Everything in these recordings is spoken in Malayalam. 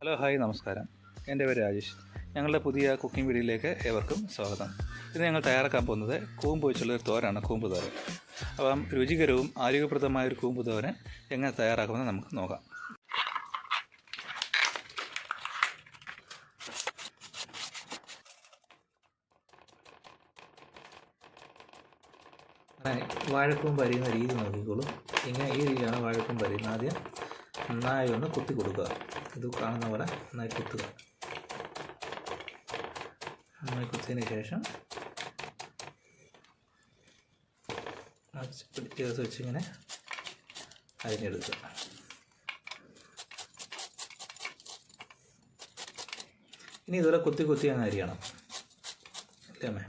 ഹലോ ഹായ് നമസ്കാരം. എൻ്റെ പേര് രാജേഷ്. ഞങ്ങളുടെ പുതിയ കുക്കിംഗ് വീഡിയോയിലേക്ക് ഏവർക്കും സ്വാഗതം. ഇന്ന് ഞങ്ങൾ തയ്യാറാക്കാൻ പോകുന്നത് കൂമ്പ് വെച്ചുള്ളൊരു തോരനാണ്, കൂമ്പ് തോരൻ. അപ്പം രുചികരവും ആരോഗ്യപ്രദമായ ഒരു കൂമ്പ് തോരൻ എങ്ങനെ തയ്യാറാക്കുമെന്ന് നമുക്ക് നോക്കാം. വാഴക്കൂമ്പ് അരിയുന്ന രീതി നോക്കിക്കോളൂ. ഇങ്ങനെ ഈ രീതിയിലാണ് വാഴക്കൂമ്പ് അരിയുന്നത്. ആദ്യം നന്നായി ഒന്ന് കുത്തി കൊടുക്കുക. ഇത് കാണുന്ന പോലെ നന്നായി കുത്തുക. നന്നായി കുത്തിയതിന് ശേഷം ചേർത്ത് വെച്ചിങ്ങനെ അരിഞ്ഞെടുക്കുക. ഇനി ഇതുപോലെ കുത്തി കുത്തി അങ്ങ് അരിയണം, അല്ലേ അമ്മേ?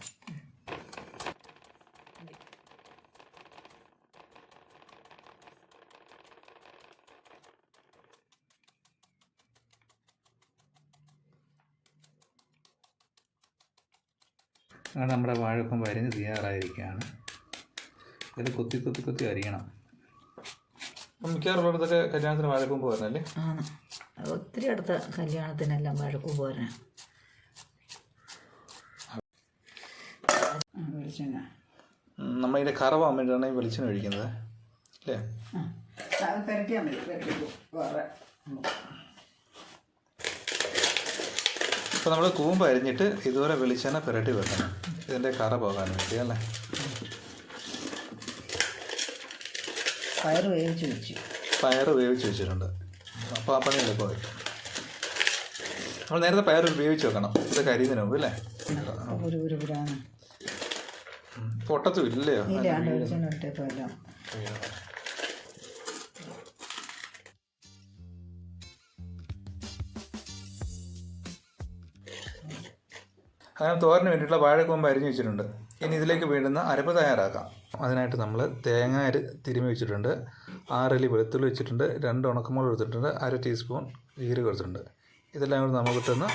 അങ്ങനെ നമ്മുടെ വാഴക്കൂമ്പ് അരിഞ്ഞ് തയ്യാറായിരിക്കുകയാണ്. ഇതിൽ കുത്തി കുത്തി കുത്തി അരിയണം. അപ്പം മിക്കവാറുള്ളതൊക്കെ കല്യാണത്തിന് വാഴക്കൂമ്പ് പോരണല്ലേ? ഒത്തിരി അടുത്ത കല്യാണത്തിനെല്ലാം വാഴക്കൂമ്പ് പോരണം. വെളിച്ചെണ്ണ നമ്മളിതിൻ്റെ കറവാൻ വേണ്ടിയിട്ടാണ് ഈ വെളിച്ചെണ്ണ ഒഴിക്കുന്നത്, അല്ലേ? പെരട്ടിയാൽ മതി. വേറെ ഇപ്പോൾ നമ്മൾ കൂമ്പ് അരിഞ്ഞിട്ട് ഇതുപോലെ വെളിച്ചെണ്ണ പുരട്ടി വെക്കണം, ഇതിൻ്റെ കറ പോകാൻ വേണ്ടി, അല്ലേ? പയറ് വേവിച്ച് വെച്ചിട്ടുണ്ട്. അപ്പോൾ ആ പണി എളുപ്പമായി. നമ്മൾ നേരത്തെ പയർ വേവിച്ച് വെക്കണം, ഇത് കരിയുന്നതിന് മുമ്പ്, അല്ലേ? പൊട്ടത്തും ഇല്ലയോ? അങ്ങനെ തോരന് വേണ്ടിയിട്ടുള്ള വാഴക്കൂമ്പ് അരിഞ്ഞ് വെച്ചിട്ടുണ്ട്. ഇനി ഇതിലേക്ക് വേണ്ടുന്ന അരപ്പ് തയ്യാറാക്കാം. അതിനായിട്ട് നമ്മൾ തേങ്ങ തിരുമ്മി വെച്ചിട്ടുണ്ട്, 6 അല്ലി വെളുത്തുള്ളി വെച്ചിട്ടുണ്ട്, 2 ഉണക്കമുളക് എടുത്തിട്ടുണ്ട്, 1/2 ടീസ്പൂൺ ജീരകം എടുത്തിട്ടുണ്ട്. ഇതെല്ലാം കൂടി നമുക്കിട്ടൊന്ന്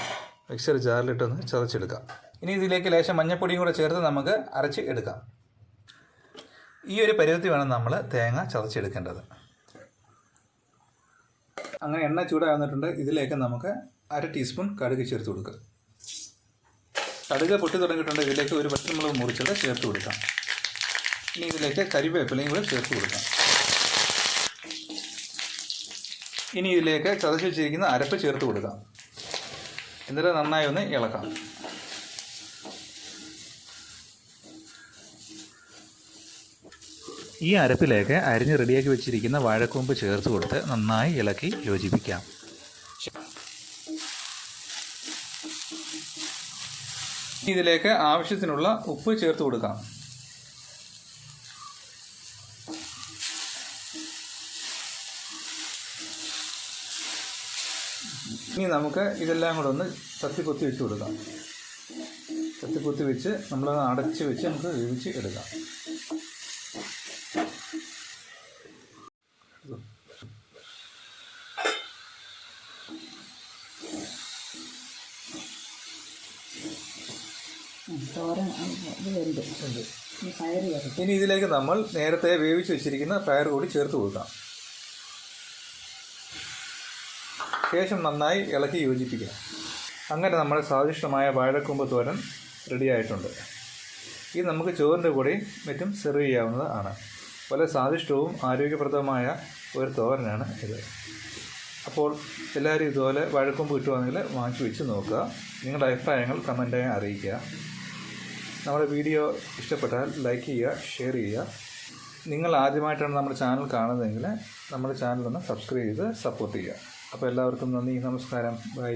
മിക്സർ ജാറിലിട്ടൊന്ന് ചതച്ചെടുക്കാം. ഇനി ഇതിലേക്ക് ലേശം മഞ്ഞൾപ്പൊടിയും കൂടെ ചേർത്ത് നമുക്ക് അരച്ച് എടുക്കാം. ഈ ഒരു പരുവത്തിൽ വേണം നമ്മൾ തേങ്ങ ചതച്ചെടുക്കേണ്ടത്. അങ്ങനെ എണ്ണ ചൂടാകുന്നിട്ടുണ്ട്. ഇതിലേക്ക് നമുക്ക് 1/2 ടീസ്പൂൺ കടുക് ചേർത്ത് കൊടുക്കുക. കടുക് പൊട്ടി തുടങ്ങിയിട്ടുണ്ട്. ഇതിലേക്ക് ഒരു പച്ചമുളക് മുറിച്ചത് ചേർത്ത് കൊടുക്കാം. ഇനി ഇതിലേക്ക് കരിവേപ്പിലയും കൂടെ ചേർത്ത് കൊടുക്കാം. ഇനി ഇതിലേക്ക് ചതച്ച് വെച്ചിരിക്കുന്ന അരപ്പ് ചേർത്ത് കൊടുക്കാം. എന്നിട്ട് നന്നായി ഒന്ന് ഇളക്കാം. ഈ അരപ്പിലേക്ക് അരിഞ്ഞ് റെഡിയാക്കി വെച്ചിരിക്കുന്ന വാഴക്കൂമ്പ് ചേർത്ത് കൊടുത്ത് നന്നായി ഇളക്കി യോജിപ്പിക്കാം. ഇതിലേക്ക് ആവശ്യത്തിനുള്ള ഉപ്പ് ചേർത്ത് കൊടുക്കാം. ഇനി നമുക്ക് ഇതെല്ലാം കൂടെ ഒന്ന് തത്തിപ്പൊത്തി വെച്ച് കൊടുക്കാം. തത്തിപ്പൊത്തി വെച്ച് നമ്മളത് അടച്ച് വെച്ച് നമുക്ക് വേവിച്ച് എടുക്കാം. ഇനി ഇതിലേക്ക് നമ്മൾ നേരത്തെ വേവിച്ച് വെച്ചിരിക്കുന്ന പയർ കൂടി ചേർത്ത് കൊടുക്കാം. ശേഷം നന്നായി ഇളക്കി യോജിപ്പിക്കുക. അങ്ങനെ നമ്മുടെ സ്വാദിഷ്ടമായ വാഴക്കൂമ്പ് തോരൻ റെഡിയായിട്ടുണ്ട്. ഇത് നമുക്ക് ചോറിൻ്റെ കൂടെയും മറ്റും സെർവ് ചെയ്യാവുന്നതാണ്. വളരെ സ്വാദിഷ്ടവും ആരോഗ്യപ്രദമായ ഒരു തോരനാണ് ഇത്. അപ്പോൾ എല്ലാവരും ഇതുപോലെ വാഴക്കൂമ്പ് കിട്ടുവാണെങ്കിൽ വാങ്ങിച്ച് വെച്ച് നോക്കുക. നിങ്ങളുടെ അഭിപ്രായങ്ങൾ കമൻറ്റായി അറിയിക്കുക. നമ്മുടെ വീഡിയോ ഇഷ്ടപ്പെട്ടാൽ ലൈക്ക് ചെയ്യുക, ഷെയർ ചെയ്യുക. നിങ്ങൾ ആദ്യമായിട്ടാണ് നമ്മുടെ ചാനൽ കാണുന്നതെങ്കിൽ നമ്മുടെ ചാനലൊന്ന് സബ്സ്ക്രൈബ് ചെയ്ത് സപ്പോർട്ട് ചെയ്യുക. അപ്പോൾ എല്ലാവർക്കും നന്ദി, നമസ്കാരം, ബൈ.